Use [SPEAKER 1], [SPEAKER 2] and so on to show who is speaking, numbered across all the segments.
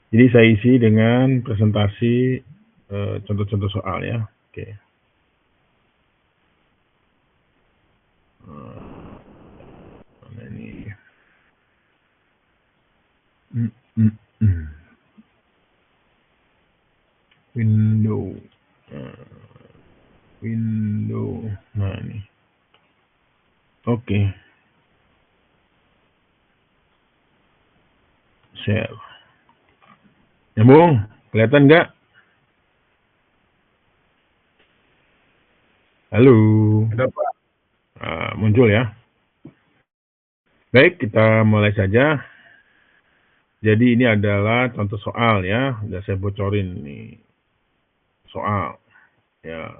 [SPEAKER 1] Jadi saya isi dengan presentasi contoh-contoh soal ya. Oke. Mana ini? Window. Window. Nah ini. Oke. Share. Nyambung? Kelihatan nggak? Halo. Muncul ya. Baik, kita mulai saja. Jadi ini adalah contoh soal ya. Udah saya bocorin nih. Soal. Ya.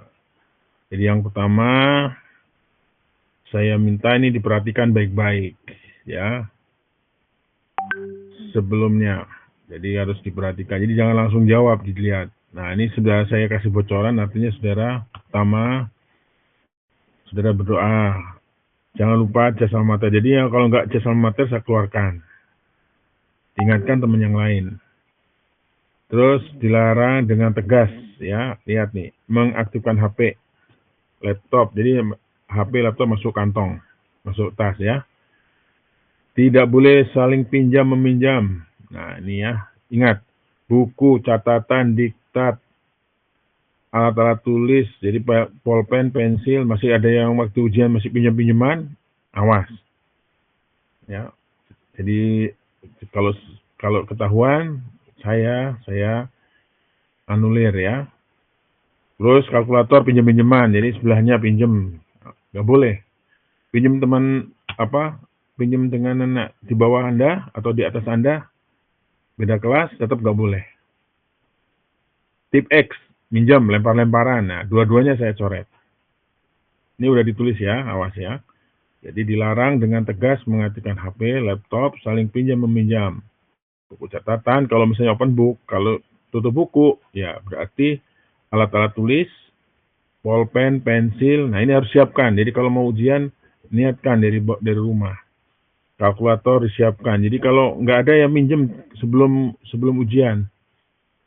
[SPEAKER 1] Jadi yang pertama, saya minta ini diperhatikan baik-baik ya. Sebelumnya. Jadi harus diperhatikan. Jadi jangan langsung jawab, dilihat. Nah, ini sudah saya kasih bocoran, artinya saudara pertama, saudara berdoa. Jangan lupa jas alma mater. Jadi ya, kalau nggak jas alma mater, saya keluarkan. Ingatkan teman yang lain. Terus dilarang dengan tegas ya. Lihat nih, mengaktifkan HP, laptop. Jadi HP, laptop masuk kantong, masuk tas ya. Tidak boleh saling pinjam-meminjam. Nah, ini ya. Ingat, buku, catatan, diktat, alat-alat tulis, jadi pulpen, pensil, masih ada yang waktu ujian masih pinjam-pinjaman, awas. Ya. Jadi kalau ketahuan, saya anulir ya. Terus kalkulator pinjam-pinjaman, jadi sebelahnya pinjam, nggak boleh. Pinjam teman pinjam dengan anak di bawah Anda atau di atas Anda, beda kelas, tetap nggak boleh. Tip X, minjam, lempar-lemparan. Nah, dua-duanya saya coret. Ini udah ditulis ya, awas ya. Jadi dilarang dengan tegas mengaktifkan HP, laptop, saling pinjam-meminjam. Buku catatan, kalau misalnya open book, kalau tutup buku, ya berarti alat-alat tulis, pulpen, pensil, nah ini harus siapkan. Jadi kalau mau ujian, niatkan dari rumah. Kalkulator disiapkan. Jadi kalau nggak ada yang minjem sebelum ujian,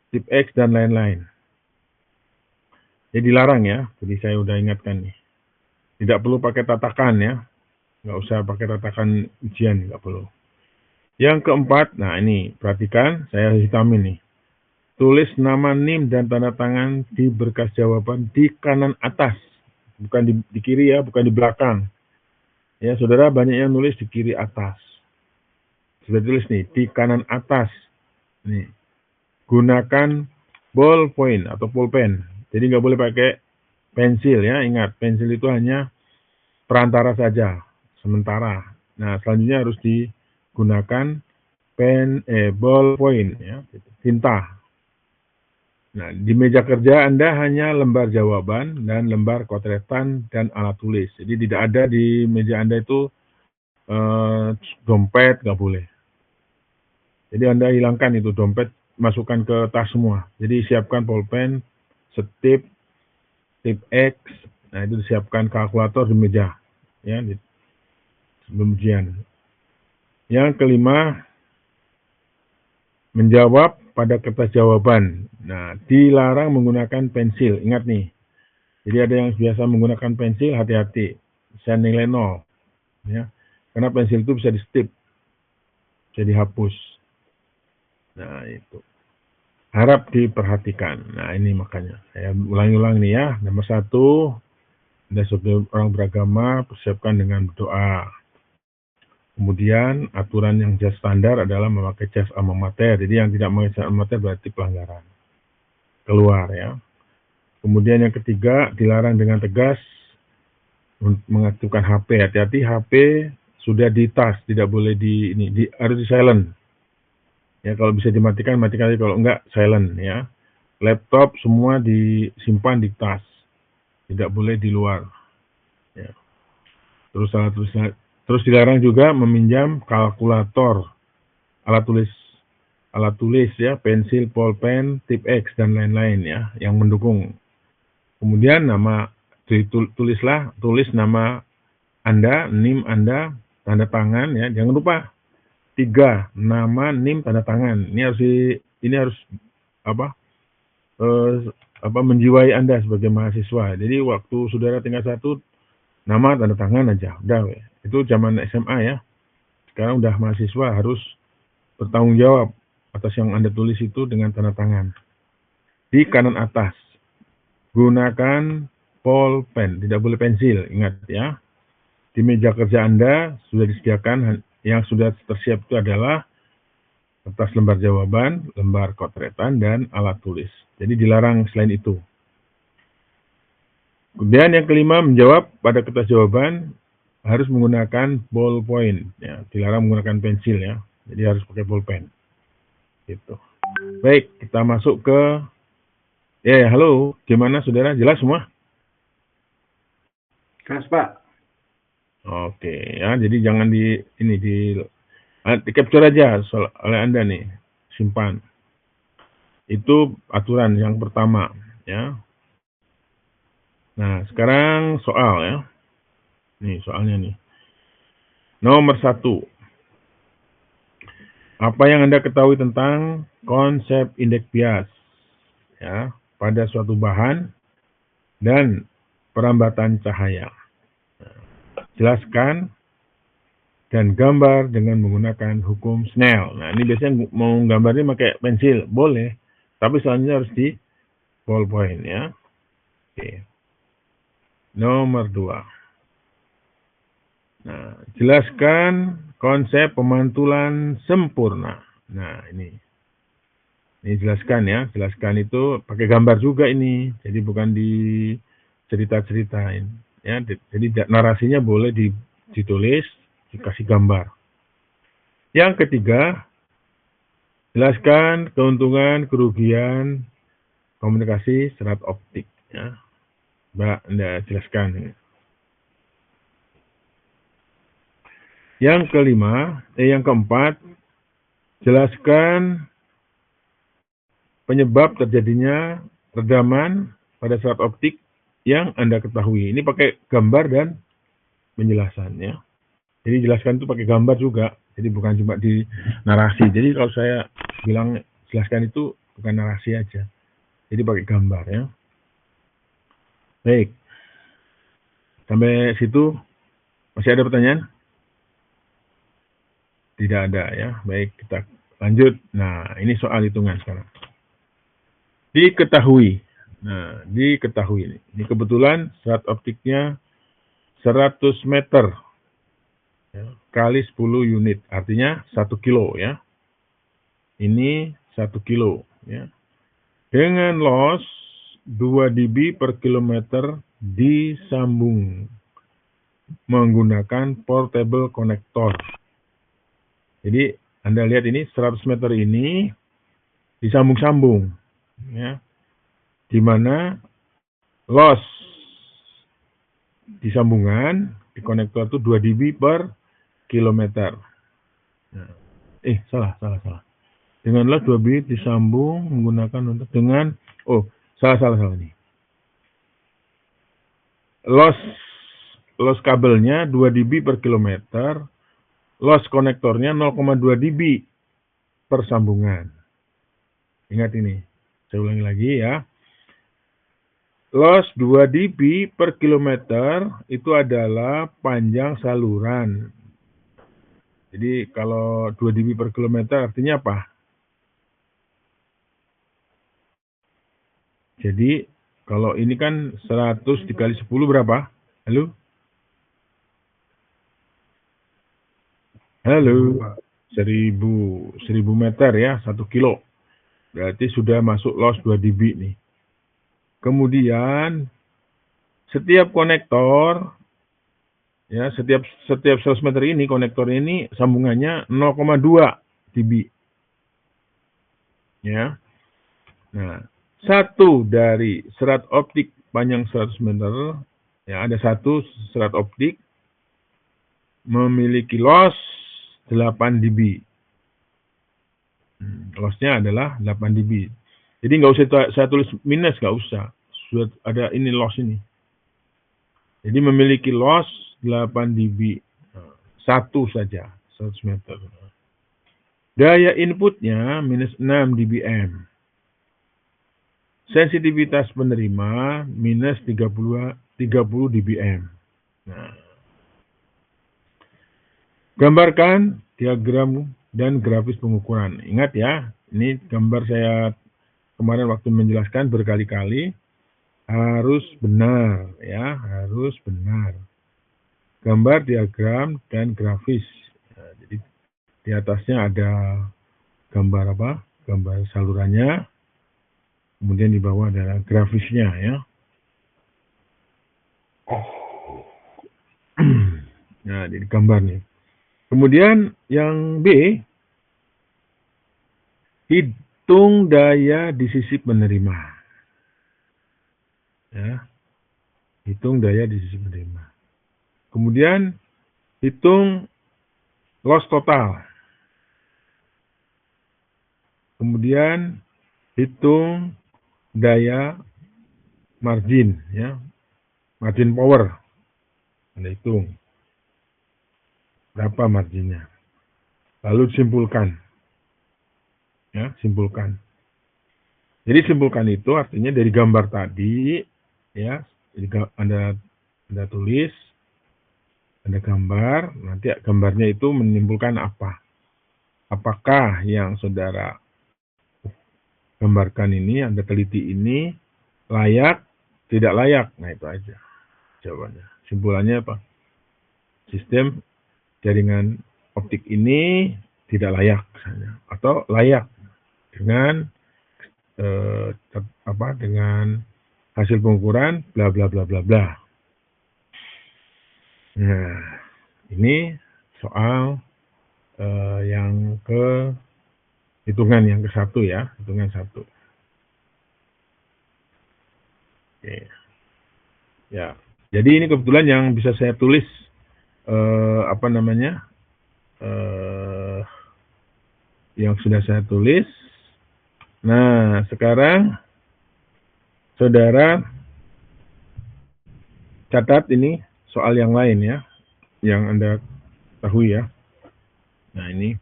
[SPEAKER 1] tip X dan lain-lain. Jadi dilarang ya. Jadi saya udah ingatkan nih. Tidak perlu pakai tatakan ya. Nggak usah pakai tatakan ujian, nggak perlu. Yang keempat, nah ini perhatikan, saya hitamin nih. Tulis nama NIM dan tanda tangan di berkas jawaban di kanan atas. Bukan di kiri ya, bukan di belakang. Ya, saudara banyak yang nulis di kiri atas. Sudah tulis nih, di kanan atas. Nih, gunakan ballpoint atau pulpen. Jadi nggak boleh pakai pensil ya, ingat, pensil itu hanya perantara saja, sementara. Nah, selanjutnya harus digunakan ballpoint ya, tinta. Nah, di meja kerja Anda hanya lembar jawaban dan lembar coretan dan alat tulis. Jadi tidak ada di meja Anda itu dompet, nggak boleh. Jadi Anda hilangkan itu dompet, masukkan ke tas semua. Jadi siapkan pulpen, setip, tip X, nah itu disiapkan kalkulator di meja, ya, sebelum ujian. Yang kelima, menjawab pada kertas jawaban. Nah, dilarang menggunakan pensil. Ingat nih, jadi ada yang biasa menggunakan pensil, hati-hati. Bisa nilai 0. Ya. Karena pensil itu bisa di-stip, bisa dihapus. Nah, itu. Harap diperhatikan. Nah, ini makanya. Saya ulang-ulang nih ya. Nomor 1, Anda sebagai orang beragama, persiapkan dengan berdoa. Kemudian, aturan yang jas standar adalah memakai jas alma mater. Jadi, yang tidak memakai jas alma mater berarti pelanggaran. Keluar ya. Kemudian yang ketiga, dilarang dengan tegas mengaktifkan HP. Hati-hati, HP sudah di tas, tidak boleh harus di silent. Ya, kalau bisa dimatikan, matikan aja, kalau enggak silent ya. Laptop semua disimpan di tas. Tidak boleh di luar. Ya. Terus dilarang juga meminjam kalkulator, alat tulis ya, pensil, pulpen, tip X dan lain-lain ya, yang mendukung. Kemudian tulis nama Anda, NIM Anda, tanda tangan ya, jangan lupa. 3. Nama, NIM, tanda tangan. Ini harus apa? Menjiwai Anda sebagai mahasiswa. Jadi waktu saudara tingkat 1, nama, tanda tangan aja. Udah, itu zaman SMA ya. Sekarang udah mahasiswa harus bertanggung jawab atas yang Anda tulis itu dengan tanda tangan. Di kanan atas, gunakan pulpen, tidak boleh pensil, ingat ya. Di meja kerja Anda sudah disediakan, yang sudah tersiap itu adalah kertas lembar jawaban, lembar kotretan, dan alat tulis. Jadi dilarang selain itu. Kemudian yang kelima, menjawab pada kertas jawaban harus menggunakan ballpoint. Ya, dilarang menggunakan pensil ya. Jadi harus pakai pulpen. Gitu. Baik, kita masuk ke halo, gimana saudara? Jelas semua?
[SPEAKER 2] Jelas, Pak.
[SPEAKER 1] Oke, ya, jadi jangan di capture aja oleh Anda nih, simpan. Itu aturan yang pertama, ya. Nah, sekarang soal ya. Nih soalnya nih. Nomor 1. Apa yang Anda ketahui tentang konsep indeks bias ya pada suatu bahan dan perambatan cahaya? Jelaskan dan gambar dengan menggunakan hukum Snell. Nah, ini biasanya mau gambarnya pakai pensil, boleh. Tapi selanjutnya harus di ballpoint ya. Oke. Nomor 2. Nah, jelaskan konsep pemantulan sempurna. Nah, ini jelaskan ya. Jelaskan itu pakai gambar juga ini. Jadi bukan di cerita-ceritain. Ya, jadi narasinya boleh ditulis, dikasih gambar. Yang ketiga, jelaskan keuntungan, kerugian komunikasi serat optik. Ya. Mbak, Anda jelaskan. Yang keempat, jelaskan penyebab terjadinya redaman pada serat optik yang Anda ketahui. Ini pakai gambar dan penjelasan ya. Jadi jelaskan itu pakai gambar juga. Jadi bukan cuma di narasi. Jadi kalau saya bilang jelaskan itu bukan narasi aja. Jadi pakai gambar ya. Baik. Sampai situ masih ada pertanyaan? Tidak ada ya. Baik, kita lanjut. Nah, ini soal hitungan sekarang. Diketahui. Nah, diketahui ini. Ini kebetulan serat optiknya 100 meter ya, kali 10 unit. Artinya 1 kilo ya. Ini 1 kilo ya. Dengan loss 2 dB per kilometer disambung menggunakan portable connector. Jadi Anda lihat ini 100 meter ini disambung-sambung ya. Di mana loss di sambungan di konektor itu 2 dB per kilometer. Nah, salah. Dengan loss 2 dB disambung menggunakan untuk dengan salah nih. Loss kabelnya 2 dB per kilometer, loss konektornya 0,2 dB per sambungan. Ingat ini, saya ulangi lagi ya. Loss 2 dB per kilometer itu adalah panjang saluran. Jadi kalau 2 dB per kilometer artinya apa? Jadi kalau ini kan 100 dikali 10 berapa? Halo? 1000 meter ya, 1 kilo. Berarti sudah masuk loss 2 dB nih. Kemudian setiap konektor ya, setiap 100 meter ini konektor ini sambungannya 0,2 dB. Ya. Nah, satu dari serat optik panjang 100 meter, ya ada satu serat optik memiliki loss 8 dB. Lossnya adalah 8 dB. Jadi nggak usah saya tulis minus, nggak usah. Sudah ada ini loss ini. Jadi memiliki loss 8 dB. Satu saja, 100 meter. Daya inputnya minus 6 dBm. Sensitivitas penerima minus 30 dBm. Nah, gambarkan diagram dan grafis pengukuran. Ingat ya, ini gambar saya kemarin waktu menjelaskan berkali-kali, harus benar ya, harus benar. Gambar, diagram, dan grafis. Nah, jadi di atasnya ada gambar apa? Gambar salurannya. Kemudian di bawah adalah grafisnya ya. Nah, jadi gambar nih. Kemudian yang B, hitung daya di sisi penerima. Ya, hitung daya di sisi penerima. Kemudian hitung loss total. Kemudian hitung daya margin ya, margin power. Anda hitung berapa marginnya. Lalu simpulkan. Ya, simpulkan. Jadi simpulkan itu artinya dari gambar tadi ya, Anda tulis, Anda gambar, nanti gambarnya itu menimbulkan apa? Apakah yang saudara gambarkan ini, Anda teliti ini layak, tidak layak? Nah, itu aja jawabannya. Simpulannya apa? Sistem jaringan optik ini tidak layak misalnya, atau layak dengan dengan hasil pengukuran bla bla bla bla bla. Nah, ini soal yang ke hitungan yang ke-1 ya, hitungan 1. Oke. Ya. Jadi ini kebetulan yang bisa saya tulis yang sudah saya tulis. Nah, sekarang saudara catat ini soal yang lain ya, yang Anda tahu ya. Nah, ini.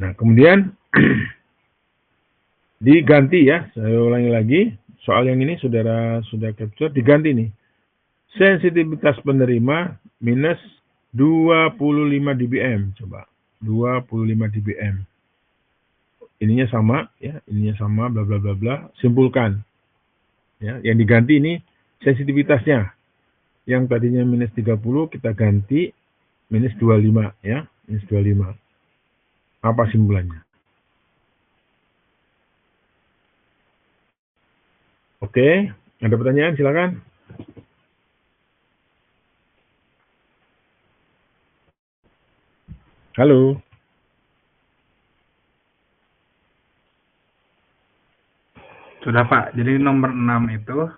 [SPEAKER 1] Nah, kemudian diganti ya, saya ulangi lagi. Soal yang ini saudara sudah capture, diganti nih. Sensitivitas penerima minus 25 dBm, coba. 25 dBm. Ininya sama ya, ininya sama bla bla bla bla, simpulkan. Ya, yang diganti ini sensitivitasnya. Yang tadinya minus 30 kita ganti minus 25 ya, minus 25. Apa simpulannya? Oke, ada pertanyaan silakan. Halo.
[SPEAKER 2] Sudah Pak, jadi nomor 6 itu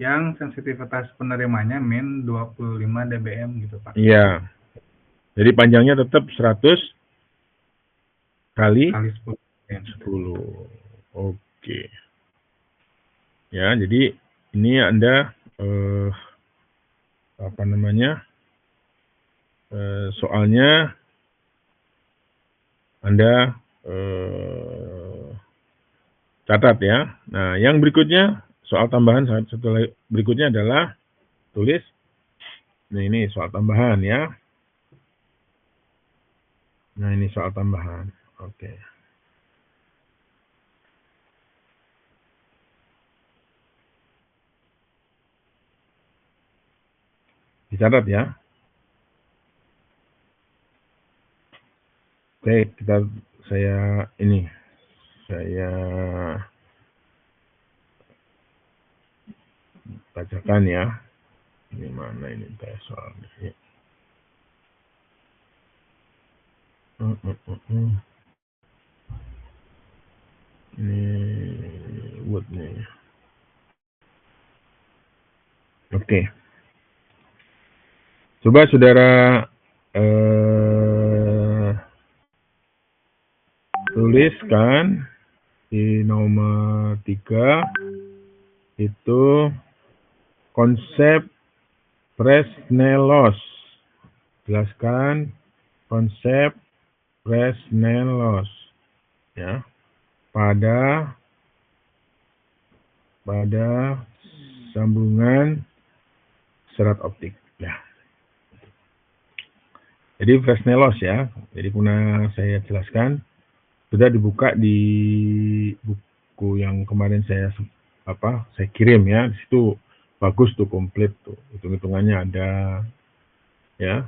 [SPEAKER 2] yang sensitivitas penerimanya min 25 dBm gitu Pak.
[SPEAKER 1] Iya. Jadi panjangnya tetap 100 kali
[SPEAKER 2] 10.
[SPEAKER 1] 10. Oke. Ya, jadi ini Anda soalnya Anda catat ya. Nah, yang berikutnya soal tambahan setelah berikutnya adalah tulis. Nah, ini soal tambahan ya. Nah, ini soal tambahan. Oke. Dicatat ya. Oke, saya bacakan ya. Ini mana ini soalnya. Ini wood nih. Oke. Coba saudara tuliskan di nomor 3 itu konsep Fresnel loss. Jelaskan konsep Fresnel-Loss ya pada sambungan serat optik. Ya. Jadi Fresnel-Loss ya. Jadi pernah saya jelaskan sudah dibuka di buku yang kemarin saya kirim ya. Di situ bagus tuh, komplit tuh. Hitung-hitungannya ada ya.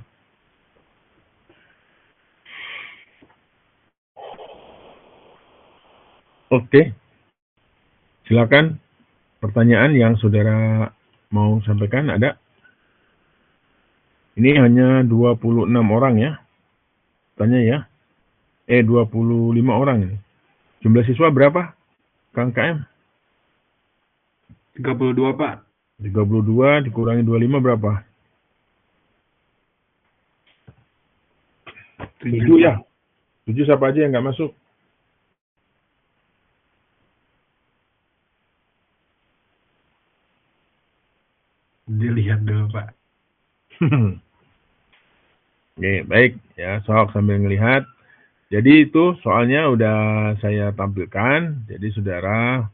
[SPEAKER 1] Oke. Silakan pertanyaan yang saudara mau sampaikan ada? Ini hanya 26 orang ya. Tanya ya. 25 orang ini. Jumlah siswa berapa? Kang KM?
[SPEAKER 2] 32, Pak.
[SPEAKER 1] 32 dikurangi 25 berapa? 7 ya. 7 siapa aja yang nggak masuk?
[SPEAKER 2] Dilihat dulu, Pak.
[SPEAKER 1] Oke, baik ya, sok sambil ngelihat. Jadi itu soalnya udah saya tampilkan. Jadi saudara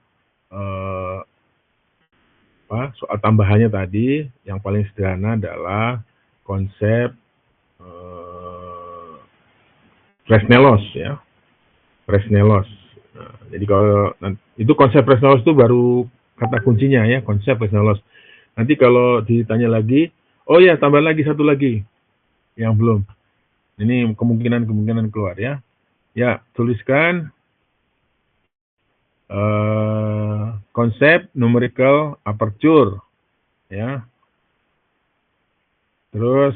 [SPEAKER 1] soal tambahannya tadi yang paling sederhana adalah konsep Fresnel-Loss ya. Fresnel-Loss. Nah, jadi kalau itu konsep Fresnel-Loss itu baru kata kuncinya ya, konsep Fresnel-Loss. Nanti kalau ditanya lagi, oh ya tambah lagi satu lagi yang belum. Ini kemungkinan keluar ya. Ya, tuliskan konsep numerical aperture ya. Terus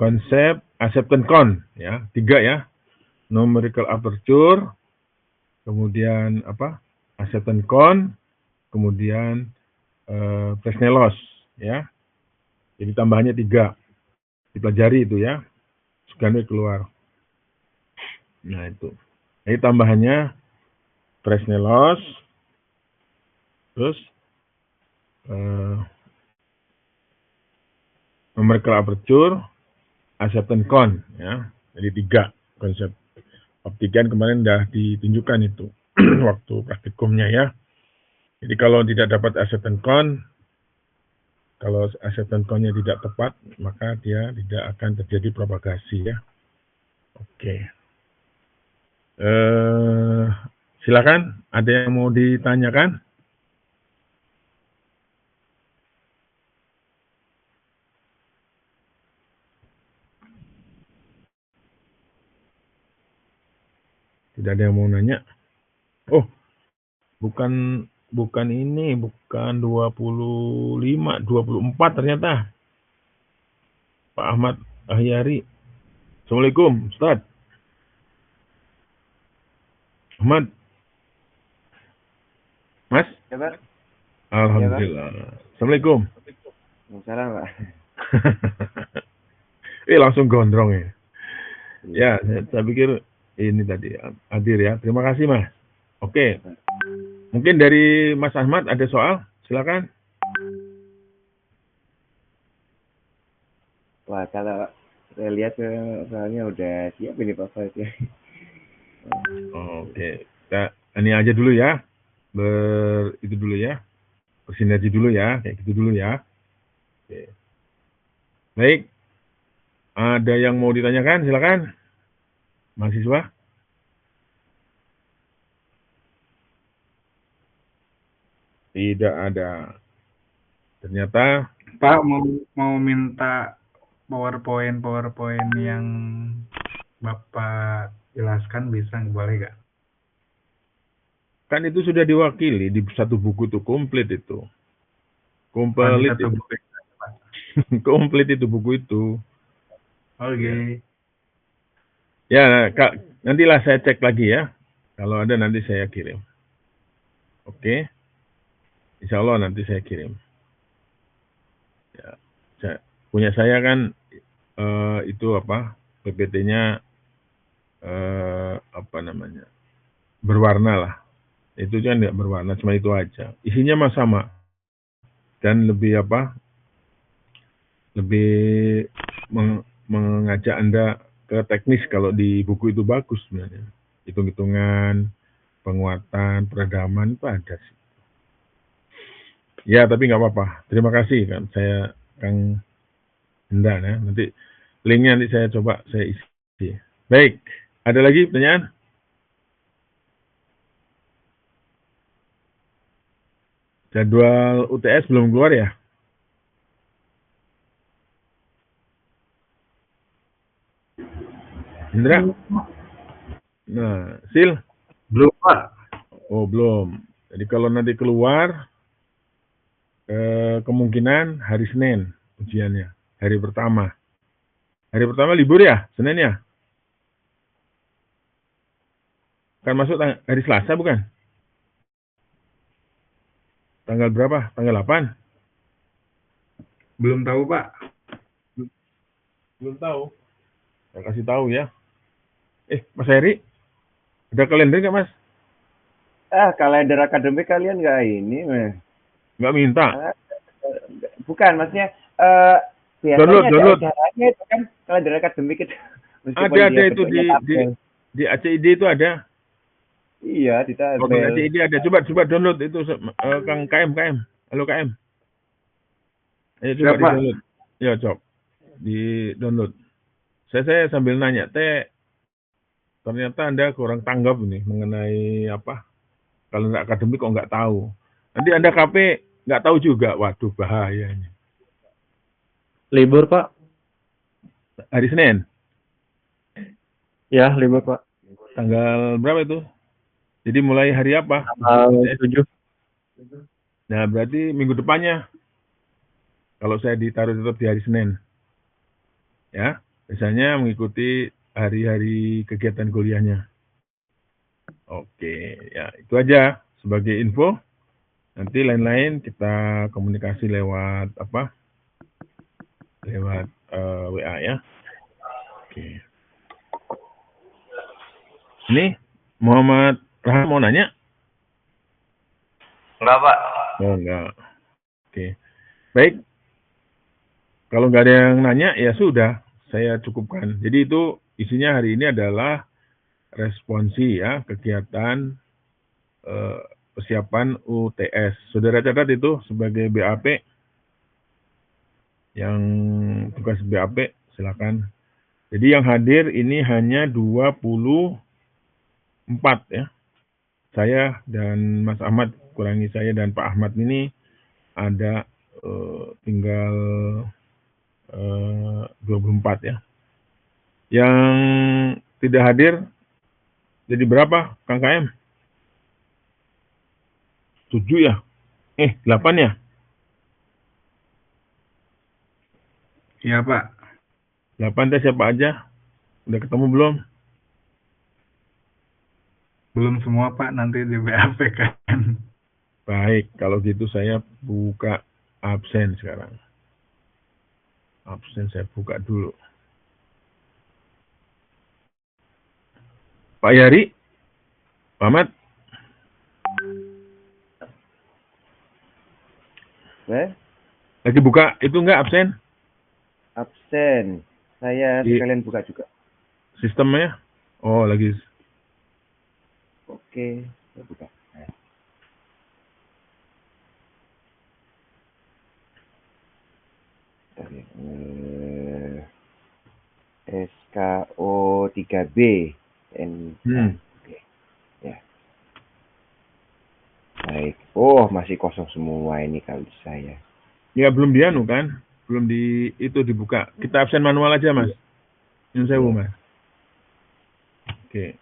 [SPEAKER 1] konsep acceptance cone ya, 3 ya. Numerical aperture, kemudian acceptance cone, kemudian Fresnel-Loss ya. Jadi tambahannya 3. Dipelajari itu ya. Sekarang keluar. Nah itu. Jadi tambahannya Fresnel-Loss, terus numerical aperture, acceptance cone ya. Jadi 3 konsep optikan kemarin sudah ditunjukkan itu waktu praktikumnya ya. Jadi kalau tidak dapat acceptance cone, kalau acceptance cone-nya tidak tepat, maka dia tidak akan terjadi propagasi ya. Oke. Silakan, ada yang mau ditanyakan? Tidak ada yang mau nanya? Oh, bukan ini, bukan 25, 24 ternyata. Pak Ahmad Ahyari. Assalamualaikum, Ustaz. Ahmad. Mas?
[SPEAKER 3] Ya, Pak.
[SPEAKER 1] Alhamdulillah. Ya, Assalamualaikum.
[SPEAKER 3] Waalaikumsalam, Pak.
[SPEAKER 1] Langsung gondrong ya. Ya, saya pikir ini tadi hadir ya. Terima kasih, Mas. Oke. Mungkin dari Mas Ahmad ada soal? Silakan.
[SPEAKER 3] Wah, kalau saya lihat soalnya udah siap ini Pak Faiz ya.
[SPEAKER 1] Oke. Kita ini aja dulu ya. Itu dulu ya. Bersinergi dulu ya. Kayak gitu dulu ya. Oke. Baik. Ada yang mau ditanyakan? Silakan. Mahasiswa. Tidak ada. Ternyata
[SPEAKER 2] Pak mau minta PowerPoint yang Bapak jelaskan bisa, boleh gak?
[SPEAKER 1] Kan itu sudah diwakili di satu buku itu, komplit itu. Komplit itu. Komplit itu buku itu.
[SPEAKER 2] Oke.
[SPEAKER 1] Ya, Kak, nantilah saya cek lagi ya. Kalau ada nanti saya kirim. Oke. Insya Allah nanti saya kirim. Ya, punya saya kan itu PPT-nya berwarna lah. Itu kan nggak berwarna, cuma itu aja. Isinya mah sama. Dan lebih mengajak Anda ke teknis kalau di buku itu bagus sebenarnya. Hitung-hitungan, penguatan, peredaman itu ada sih. Ya, tapi nggak apa-apa. Terima kasih kan, saya Kang Hendan ya. Nanti linknya nanti saya coba saya isi. Baik, ada lagi pertanyaan? Jadwal UTS belum keluar ya? Indra? Nah, Sil?
[SPEAKER 2] Belum, Pak.
[SPEAKER 1] Oh, belum. Jadi kalau nanti keluar, kemungkinan hari Senin ujiannya. Hari pertama. Hari pertama libur ya? Senin ya? Kan masuk hari Selasa bukan? Tanggal berapa? Tanggal 8?
[SPEAKER 2] Belum tahu, Pak.
[SPEAKER 1] Belum tahu. Saya kasih tahu ya. Mas Heri, ada kalender nggak Mas?
[SPEAKER 3] Kalender akademik kalian nggak ini, Mas?
[SPEAKER 1] Nggak minta.
[SPEAKER 3] Bukan, maksudnya biasanya ada acaranya itu kan kalender akademik itu.
[SPEAKER 1] Ada itu di ACID itu ada.
[SPEAKER 3] Iya, di tabel.
[SPEAKER 1] Oh, di ACID ada. Coba download itu Kang KM. Halo KM. Ayo coba di download. Ya, coba di download. Saya sambil nanya, ternyata Anda kurang tanggap nih mengenai apa? Kalender akademik kok nggak tahu. Nanti Anda KP nggak tahu juga. Waduh, bahaya ini.
[SPEAKER 4] Libur, Pak.
[SPEAKER 1] Hari Senin?
[SPEAKER 4] Ya, libur, Pak.
[SPEAKER 1] Tanggal berapa itu? Jadi mulai hari apa?
[SPEAKER 4] Tanggal 7.
[SPEAKER 1] Nah, berarti minggu depannya. Kalau saya ditaruh tetap di hari Senin. Ya, biasanya mengikuti hari-hari kegiatan kuliahnya. Oke, ya itu aja sebagai info. Nanti lain-lain kita komunikasi lewat apa? Lewat WA ya. Oke. Ini Muhammad Rahman mau nanya?
[SPEAKER 5] Enggak, Pak.
[SPEAKER 1] Oh, enggak. Oke. Baik. Kalau nggak ada yang nanya, ya sudah. Saya cukupkan. Jadi itu isinya hari ini adalah responsi ya, kegiatan persiapan UTS. Saudara catat itu sebagai BAP. Yang tugas BAP, silakan. Jadi yang hadir ini hanya 24 ya. Saya dan Mas Ahmad, kurangi saya dan Pak Ahmad ini ada tinggal 24 ya. Yang tidak hadir jadi berapa, Kang KM? 7 ya? 8 ya?
[SPEAKER 2] Iya, Pak.
[SPEAKER 1] 8 teh siapa aja? Udah ketemu belum?
[SPEAKER 2] Belum semua, Pak. Nanti di BAP kan.
[SPEAKER 1] Baik, kalau gitu saya buka absen sekarang. Absen saya buka dulu. Pak Yari? Pak Ahmad? Lagi buka itu enggak absen?
[SPEAKER 3] Absen. Saya sekalian buka juga.
[SPEAKER 1] Sistemnya? Oh, lagi.
[SPEAKER 3] Oke, saya buka. SKO 3B. Oke. Ya. Baik. Oh, masih kosong semua ini kalau saya.
[SPEAKER 1] Ya, belum dianu kan? Belum itu dibuka. Kita absen manual aja, Mas. Nyun sewu, Mas. Oke.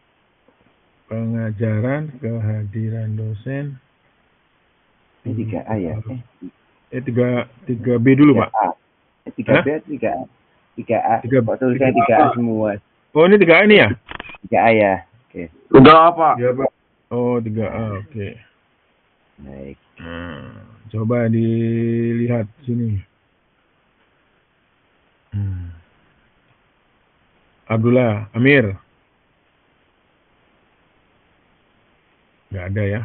[SPEAKER 1] Pengajaran kehadiran dosen.
[SPEAKER 3] Ini 3A ya?
[SPEAKER 1] 3B dulu, 3A. Pak.
[SPEAKER 3] 3B atau 3A? 3A. Kok tulisannya 3A semua?
[SPEAKER 1] Oh, ini 3A ini ya?
[SPEAKER 3] 3A ya. Oke.
[SPEAKER 4] Udah, Pak.
[SPEAKER 1] Ya, Pak. Oh, 3A. Oke.
[SPEAKER 3] Baik.
[SPEAKER 1] Coba dilihat sini. Abdullah Amir. Nggak ada ya.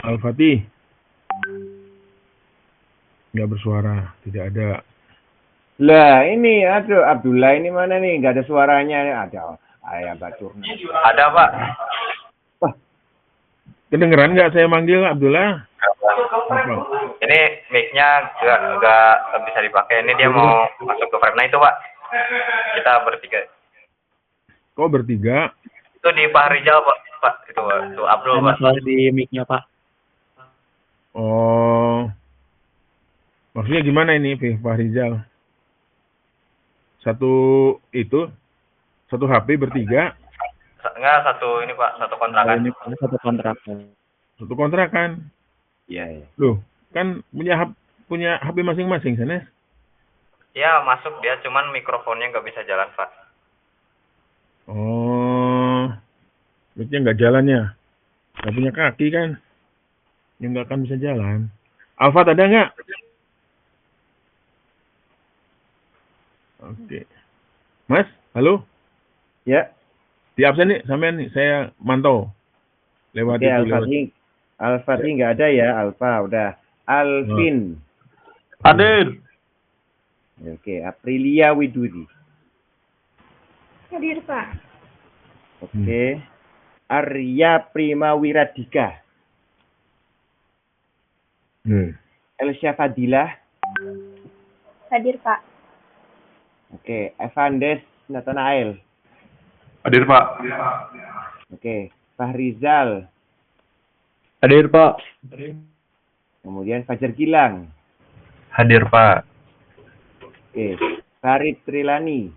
[SPEAKER 1] Al-Fatih. nggak bersuara, tidak ada.
[SPEAKER 3] Lah ini, aduh Abdullah ini mana nih? Nggak ada suaranya. Ada ayah bacur.
[SPEAKER 5] Ada, Pak.
[SPEAKER 3] Wah,
[SPEAKER 1] Kedengeran nggak saya manggil Abdullah? Apa?
[SPEAKER 5] Ini mic-nya nggak bisa dipakai. Ini dia mau masuk ke frame. Nah itu, Pak. Kita bertiga.
[SPEAKER 1] Kok bertiga?
[SPEAKER 5] Itu di Pak Rizal, Pak. Pak, itu, Pak. Itu Abdul,
[SPEAKER 4] Ada
[SPEAKER 5] Pak.
[SPEAKER 4] masalah di mic-nya, Pak.
[SPEAKER 1] Oh, maksudnya gimana ini, Pak Rizal? Satu HP bertiga,
[SPEAKER 5] Enggak, satu ini, Pak. Satu kontrakan.
[SPEAKER 4] Ini Pak, satu kontrakan.
[SPEAKER 1] satu kontrakan.
[SPEAKER 3] iya. Ya.
[SPEAKER 1] Loh, kan punya HP masing-masing, Sanes?
[SPEAKER 5] Ya, masuk dia. Cuman mikrofonnya nggak bisa jalan, Pak.
[SPEAKER 1] Oh, mic-nya nggak jalannya. Nggak punya kaki kan? Yang nggak akan bisa jalan. Alfat ada nggak? Oke. Mas, halo?
[SPEAKER 3] Ya.
[SPEAKER 1] Di absen nih, sampean nih, saya mantau. Lewat
[SPEAKER 3] Oke,
[SPEAKER 1] itu, lewat.
[SPEAKER 3] Al-Fatih nggak ada ya, Alfa udah. Alvin.
[SPEAKER 4] Hadir.
[SPEAKER 3] Oke, Aprilia Widuri.
[SPEAKER 6] Hadir, Pak.
[SPEAKER 3] Oke. Arya Prima Wiradika. Elsia Fadilah.
[SPEAKER 6] Hadir, Pak.
[SPEAKER 3] Oke, Evandes Nathanael.
[SPEAKER 2] Hadir, Pak.
[SPEAKER 3] Oke, Fahrizal.
[SPEAKER 4] Hadir, Pak.
[SPEAKER 3] Kemudian Fajar Gilang.
[SPEAKER 5] Hadir, Pak.
[SPEAKER 3] Oke, Farid Trilani.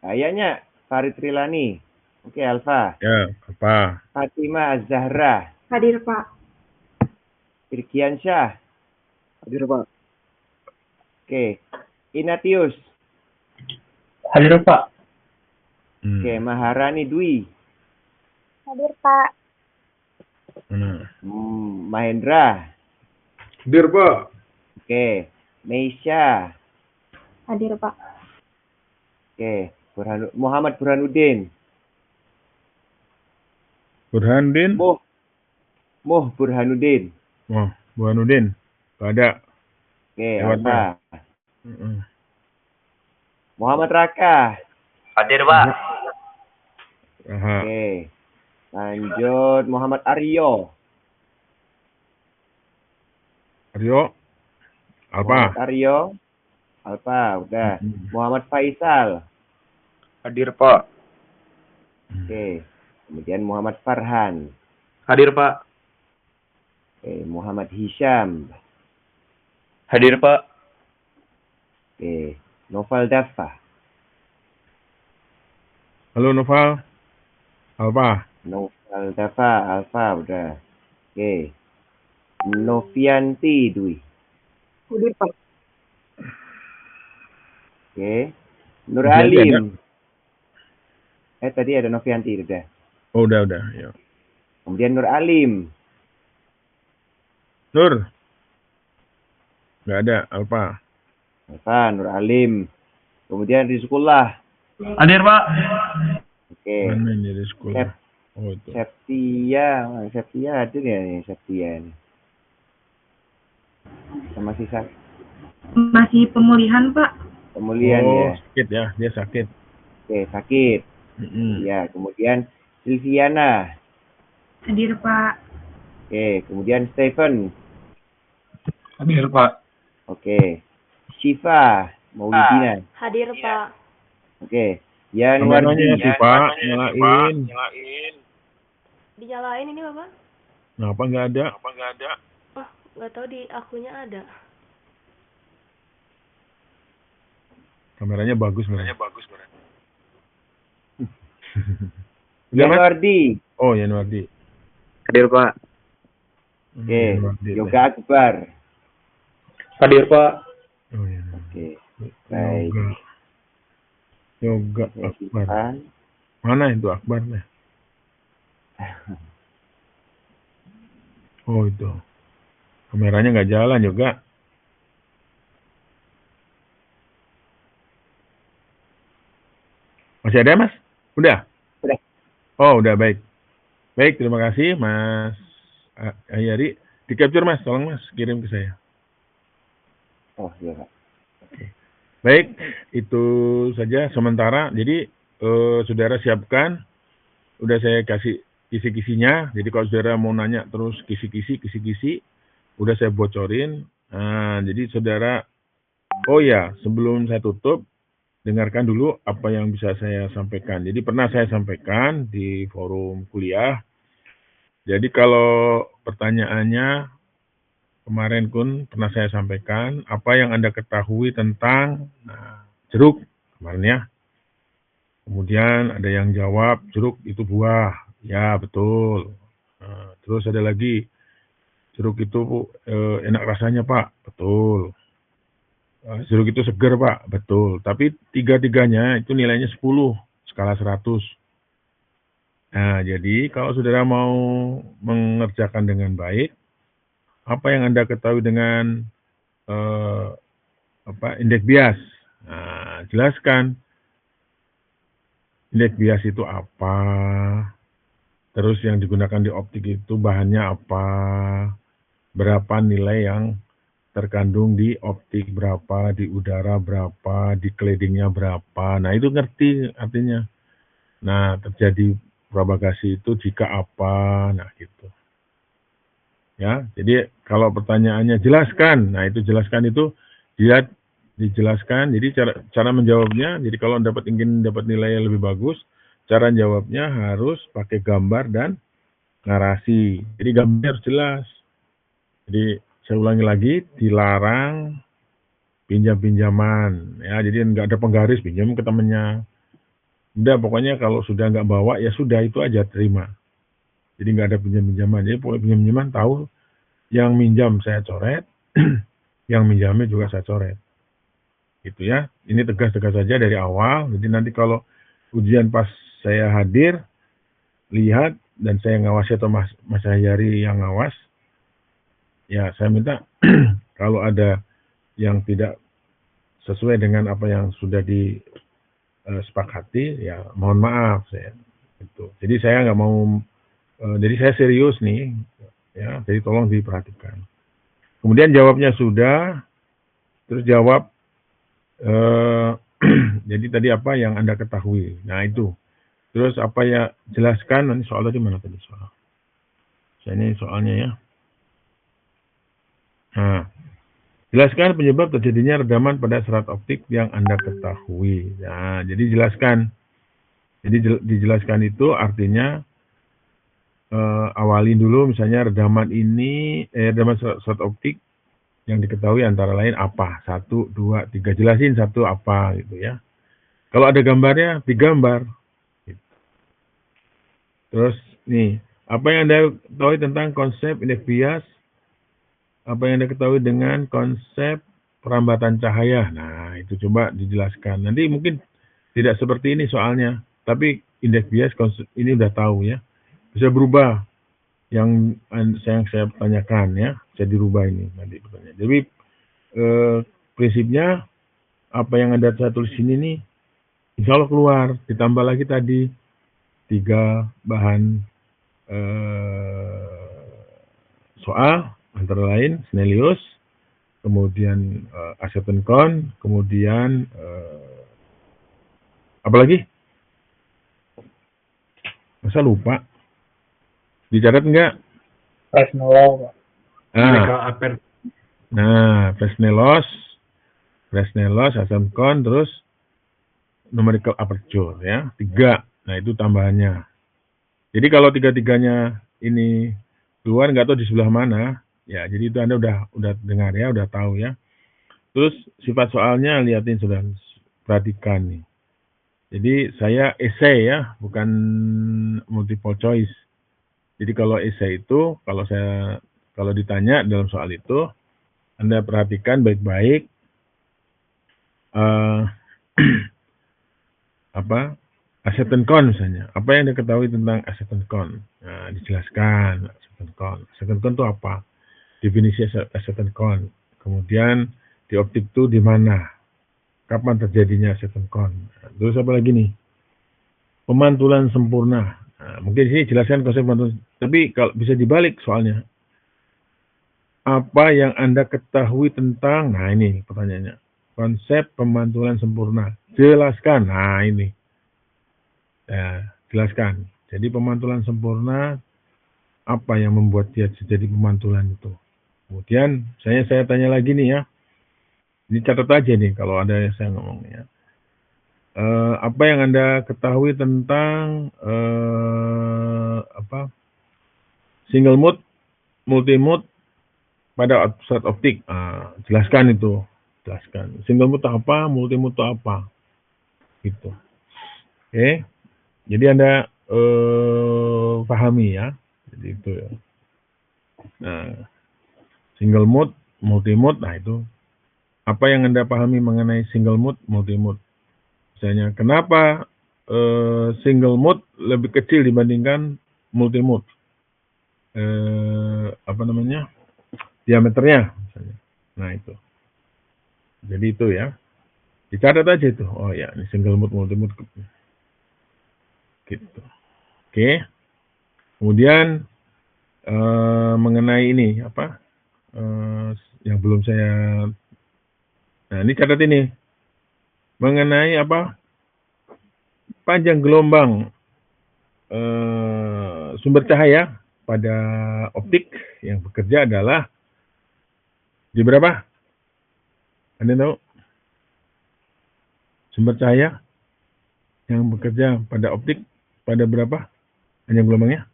[SPEAKER 3] Kayaknya Farid Trilani. Oke, Alfa.
[SPEAKER 1] Ya, apa?
[SPEAKER 3] Fatima Az-Zahra.
[SPEAKER 6] Hadir, Pak.
[SPEAKER 3] Irgiansyah.
[SPEAKER 4] Hadir, Pak.
[SPEAKER 3] Oke, Inatius.
[SPEAKER 4] Hadir, Pak.
[SPEAKER 3] Oke, Maharani Dwi.
[SPEAKER 6] Hadir, Pak.
[SPEAKER 1] Mana?
[SPEAKER 3] Mahendra.
[SPEAKER 2] Hadir, Pak.
[SPEAKER 3] Oke, Meisha.
[SPEAKER 6] Hadir, Pak.
[SPEAKER 3] Oke, Muhammad Burhanuddin.
[SPEAKER 1] Burhanuddin?
[SPEAKER 3] Muh Burhanuddin.
[SPEAKER 1] Wah, Burhanuddin. Gak ada.
[SPEAKER 3] Oke,
[SPEAKER 1] Lewat,
[SPEAKER 3] apa? Muhammad Raka.
[SPEAKER 5] Hadir, Pak.
[SPEAKER 1] Aha.
[SPEAKER 3] Oke. Lanjut Muhammad Aryo.
[SPEAKER 1] Aryo? Alpa?
[SPEAKER 3] Muhammad Aryo. Alpa, udah. Muhammad Faisal.
[SPEAKER 4] Hadir, Pak.
[SPEAKER 3] Oke. Kemudian Muhammad Farhan.
[SPEAKER 4] Hadir, Pak.
[SPEAKER 3] Oke, Muhammad Hisham.
[SPEAKER 4] Hadir, Pak.
[SPEAKER 3] Oke, Noval Dafa.
[SPEAKER 1] Halo, Noval? Alpa?
[SPEAKER 3] Noval Dafa, Alfa, udah. Oke. Novianti Dwi.
[SPEAKER 6] Hadir, Pak.
[SPEAKER 3] Oke. Nur
[SPEAKER 1] Novianti
[SPEAKER 3] Alim. Tadi ada Novianti, udah.
[SPEAKER 1] Oh, udah. Ya.
[SPEAKER 3] Kemudian Nur Alim.
[SPEAKER 1] Nur? Gak ada, Alpa.
[SPEAKER 3] Alfa, Nur Alim. Kemudian Rizkullah.
[SPEAKER 4] Hadir, Pak.
[SPEAKER 3] Oke.
[SPEAKER 1] Mana ini di sekolah? Oh, itu.
[SPEAKER 3] Septia hadir ya nih, Septia nih. Sama sisa
[SPEAKER 6] Masih pemulihan, Pak.
[SPEAKER 3] pemulihan ya.
[SPEAKER 1] Sakit ya, dia sakit.
[SPEAKER 3] Oke, sakit.
[SPEAKER 1] Mm-mm.
[SPEAKER 3] Ya, kemudian Silviana.
[SPEAKER 6] Hadir, Pak.
[SPEAKER 3] Oke, kemudian Stephen.
[SPEAKER 2] Hadir, Pak.
[SPEAKER 3] Oke. Syifa Maulidina.
[SPEAKER 6] Hadir, Pak.
[SPEAKER 3] Oke. Yan
[SPEAKER 1] Kameranya
[SPEAKER 3] Wardi.
[SPEAKER 1] sih, Pak. Nyalain.
[SPEAKER 6] Dinyalain ini, Bapak?
[SPEAKER 1] Kenapa nggak ada?
[SPEAKER 6] Oh, nggak tahu di akunya ada.
[SPEAKER 1] Kameranya bagus, Udah,
[SPEAKER 3] Yan
[SPEAKER 1] Mas?
[SPEAKER 3] Wardi.
[SPEAKER 1] Oh, Yanwardi.
[SPEAKER 4] Hadir, Pak.
[SPEAKER 3] Oke.
[SPEAKER 1] Yanwardi.
[SPEAKER 3] Yoga Akbar.
[SPEAKER 4] Hadir, Pak.
[SPEAKER 1] Oh, iya.
[SPEAKER 3] Oke. Baik.
[SPEAKER 1] Yoga
[SPEAKER 3] Oke,
[SPEAKER 1] Akbar.
[SPEAKER 3] Syifa.
[SPEAKER 1] Mana itu Akbarnya? Oh, itu. Kameranya nggak jalan juga. Masih ada, Mas? Udah?
[SPEAKER 3] Udah.
[SPEAKER 1] Oh, udah baik. Baik, terima kasih Mas Ayari. Di capture Mas, tolong Mas kirim ke saya.
[SPEAKER 3] Oh iya Pak.
[SPEAKER 1] Baik, itu saja sementara. Jadi saudara siapkan, udah saya kasih kisi-kisinya. Jadi kalau saudara mau nanya terus kisi-kisi, udah saya bocorin. Nah, jadi saudara, oh ya, sebelum saya tutup, dengarkan dulu apa yang bisa saya sampaikan. Jadi pernah saya sampaikan di forum kuliah. Jadi kalau pertanyaannya kemarin pun pernah saya sampaikan apa yang Anda ketahui tentang jeruk kemarin ya. Kemudian ada yang jawab jeruk itu buah. Ya, betul. Terus ada lagi jeruk itu enak rasanya, Pak. Betul. Jeruk itu segar, Pak. Betul. Tapi tiga-tiganya itu nilainya 10, skala 100. Nah, jadi kalau saudara mau mengerjakan dengan baik, apa yang Anda ketahui dengan indeks bias? Nah, jelaskan indeks bias itu apa, terus yang digunakan di optik itu bahannya apa, berapa nilai yang terkandung di optik berapa, di udara berapa, di claddingnya berapa. Nah, itu ngerti artinya. Nah, terjadi propagasi itu jika apa, nah gitu. Ya, jadi kalau pertanyaannya jelaskan, nah itu jelaskan itu dia dijelaskan. Jadi cara menjawabnya, jadi kalau ingin dapat nilai yang lebih bagus, cara jawabnya harus pakai gambar dan narasi. Jadi gambarnya harus jelas. Jadi saya ulangi lagi, dilarang pinjam-pinjaman. Ya, jadi nggak ada penggaris pinjam ke temennya. Udah pokoknya kalau sudah nggak bawa ya sudah itu aja terima. Jadi nggak ada pinjam-pinjaman. Jadi pokoknya pinjam-pinjaman tahu yang minjam saya coret, yang minjamnya juga saya coret. Gitu ya. Ini tegas-tegas saja dari awal. Jadi nanti kalau ujian pas saya hadir, lihat dan saya ngawasi atau Mas Hayari yang ngawas, ya saya minta kalau ada yang tidak sesuai dengan apa yang sudah disepakati, ya mohon maaf saya. Gitu. Jadi saya nggak mau, jadi saya serius nih, ya. Jadi tolong diperhatikan. Kemudian jawabnya sudah, terus jawab. Jadi tadi apa yang Anda ketahui. Nah itu. Terus apa ya, jelaskan, nanti soal tadi mana tadi soal. Saya ini soalnya ya. Nah, jelaskan penyebab terjadinya redaman pada serat optik yang Anda ketahui. Nah, jadi jelaskan. Jadi dijelaskan itu artinya awali dulu misalnya redaman serat optik yang diketahui antara lain apa, 1, 2, 3, jelasin satu apa gitu ya. Kalau ada gambarnya digambar. Gitu. Terus nih, apa yang Anda ketahui tentang konsep indeks bias? Apa yang Anda ketahui dengan konsep perambatan cahaya? Nah, itu coba dijelaskan. Nanti mungkin tidak seperti ini soalnya, tapi indeks bias ini udah tahu ya. Bisa berubah yang saya tanyakan ya, bisa dirubah ini nanti pertanyaan. Jadi prinsipnya apa yang ada saya tulis ini nih, insya Allah keluar. Ditambah lagi tadi 3 bahan soal antara lain Snellius, kemudian acetoncon, kemudian apa lagi? Masa lupa? Dicatat enggak?
[SPEAKER 2] Fresnel, Pak.
[SPEAKER 1] Fresnel, acetoncon, terus numerical aperture ya, 3. Nah itu tambahannya. Jadi kalau 3-3-nya ini keluar nggak tahu di sebelah mana, ya jadi itu Anda udah dengar ya, udah tahu ya. Terus sifat soalnya lihatin sudah, perhatikan nih. Jadi saya essay ya, bukan multiple choice. Jadi kalau essay itu kalau ditanya dalam soal itu, Anda perhatikan baik-baik acetoncon misalnya. Apa yang Anda ketahui tentang acetoncon? Nah, dijelaskan acetoncon. Acetoncon itu apa? Definisi acetoncon. Kemudian di optik itu di mana? Kapan terjadinya acetoncon? Terus apa lagi nih? Pemantulan sempurna. Nah, mungkin di sini jelaskan konsep pemantulan. Tapi kalau bisa dibalik soalnya. Apa yang Anda ketahui tentang, nah ini pertanyaannya. Konsep pemantulan sempurna. Jelaskan. Nah ini. Ya, jelaskan. Jadi pemantulan sempurna, apa yang membuat dia jadi pemantulan itu. Kemudian saya tanya lagi nih ya. Ini catat aja nih kalau ada yang saya ngomong ya. Apa yang Anda ketahui tentang single mode, multi mode pada saat optik? Jelaskan itu. Jelaskan. Single mode itu apa, multi mode itu apa? Gitu. Oke. Jadi Anda pahami ya. Jadi itu ya. Nah, single mode, multi mode, nah itu. Apa yang Anda pahami mengenai single mode, multi mode? Misalnya, kenapa single mode lebih kecil dibandingkan multi mode? Diameternya misalnya. Nah itu. Jadi itu ya. Dicatat aja itu. Oh ya, ini single mode, multi mode. Gitu. Oke. Kemudian mengenai ini yang belum saya. Nah ini catat ini. Mengenai panjang gelombang sumber cahaya pada optik yang bekerja adalah di berapa? Anda tahu? Sumber cahaya yang bekerja pada optik pada berapa panjang gelombangnya?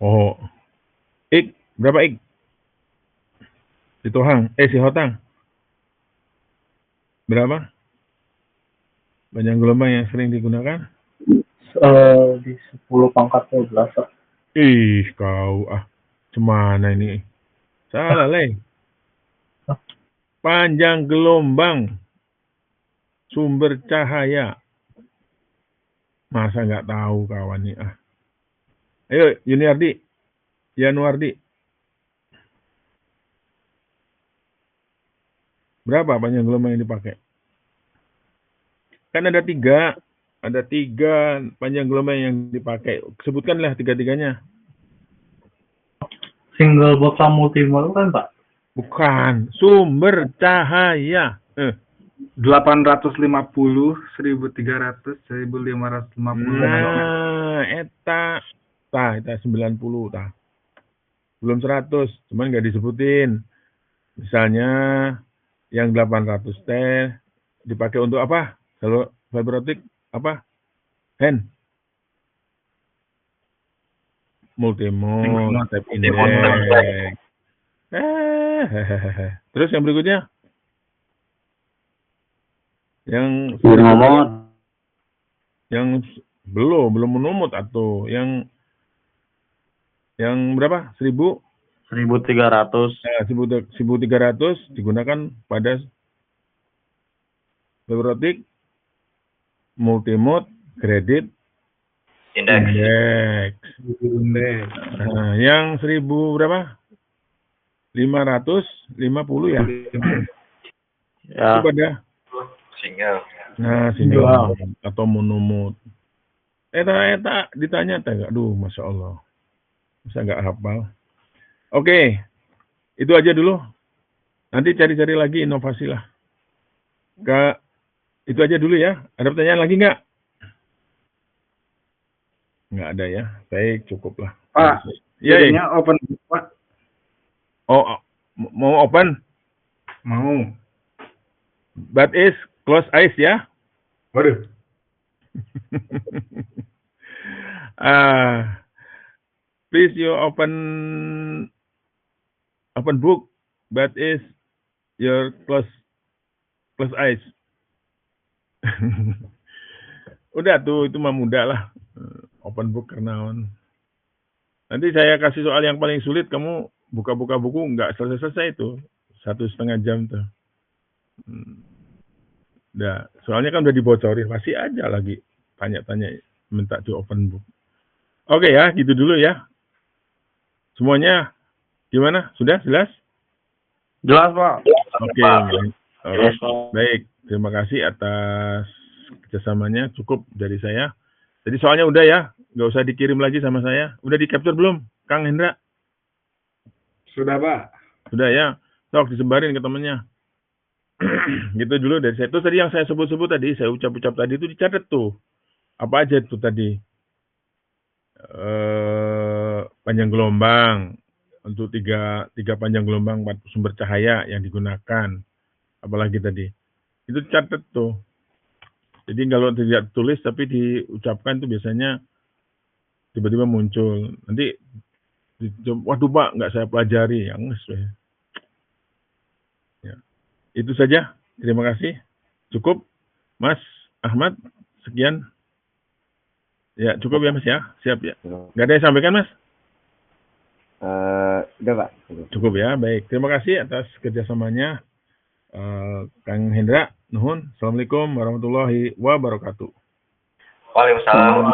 [SPEAKER 1] Oh, berapa Ik? Si Hotang. Berapa? Panjang gelombang yang sering digunakan?
[SPEAKER 4] Di 10⁻12.
[SPEAKER 1] Ih, kau Cemana ini? Salah, Le. Panjang gelombang sumber cahaya. Masa nggak tahu kawan nih? Ayo, Yanuardi. Berapa panjang gelombang yang dipakai? Kan ada tiga panjang gelombang yang dipakai. Sebutkanlah tiga-tiganya.
[SPEAKER 4] Single mode sama multi mode kan, Pak?
[SPEAKER 1] Bukan, sumber cahaya.
[SPEAKER 2] 850, 1300, 1550.
[SPEAKER 1] Nah, eta 90 tah. Belum 100, cuman nggak disebutin. Misalnya yang 800 teh dipakai untuk apa? Kalau fiber optik apa? Hand. Multimode, step index. Terus yang berikutnya? Yang belum menumut atau yang berapa? 1000?
[SPEAKER 4] 1300.
[SPEAKER 1] 1300 digunakan pada fiber optik multimode graded
[SPEAKER 5] Index.
[SPEAKER 1] Nah, yang 1000 berapa? 550 ya?
[SPEAKER 4] Ya.
[SPEAKER 1] Itu pada
[SPEAKER 5] Single.
[SPEAKER 1] nah single atau monomode. Eta ditanya aduh, masya Allah, masa nggak hafal. Oke, itu aja dulu. Nanti cari-cari lagi inovasi lah. Itu aja dulu ya. Ada pertanyaan lagi nggak? Nggak ada ya. Baik, cukup lah.
[SPEAKER 2] Pak, jadinya open book, Pak.
[SPEAKER 1] Oh, mau open?
[SPEAKER 2] Mau.
[SPEAKER 1] But is close eyes ya.
[SPEAKER 2] Waduh.
[SPEAKER 1] Please you open book, but is your close eyes. Udah tuh, itu mah mudah lah. Open book karena nanti saya kasih soal yang paling sulit, kamu buka-buka buku nggak selesai itu 1,5 jam tuh. Udah, soalnya kan udah dibocorin, masih aja lagi tanya-tanya minta di open book. Oke ya, gitu dulu ya. Semuanya gimana? Sudah jelas?
[SPEAKER 4] Jelas, Pak.
[SPEAKER 1] Oke. Baik, terima kasih atas kerjasamanya. Cukup dari saya. Jadi soalnya udah ya, nggak usah dikirim lagi sama saya. Udah di-capture belum, Kang Hendra?
[SPEAKER 2] Sudah, Pak.
[SPEAKER 1] Sudah ya, sok disebarin ke temennya. Gitu dulu dari saya. Itu tadi yang saya sebut-sebut tadi, saya ucap-ucap tadi itu dicatat tuh. Apa aja itu tadi? Panjang gelombang, untuk tiga panjang gelombang 4 sumber cahaya yang digunakan. Apalagi tadi. Itu dicatat tuh. Jadi kalau tidak tulis tapi diucapkan tuh biasanya tiba-tiba muncul. Nanti, waduh Pak, nggak saya pelajari. Ya. Itu saja. Terima kasih. Cukup, Mas Ahmad. Sekian. Ya, cukup ya Mas ya. Siap ya. Nggak ada yang sampaikan Mas?
[SPEAKER 3] Udah Pak.
[SPEAKER 1] Cukup ya. Baik. Terima kasih atas kerjasamanya. Kang Hendra, nuhun. Assalamualaikum warahmatullahi wabarakatuh.
[SPEAKER 5] Waalaikumsalam.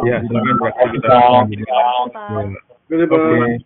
[SPEAKER 1] Ya, silakan kita
[SPEAKER 6] Pak.
[SPEAKER 1] Oke.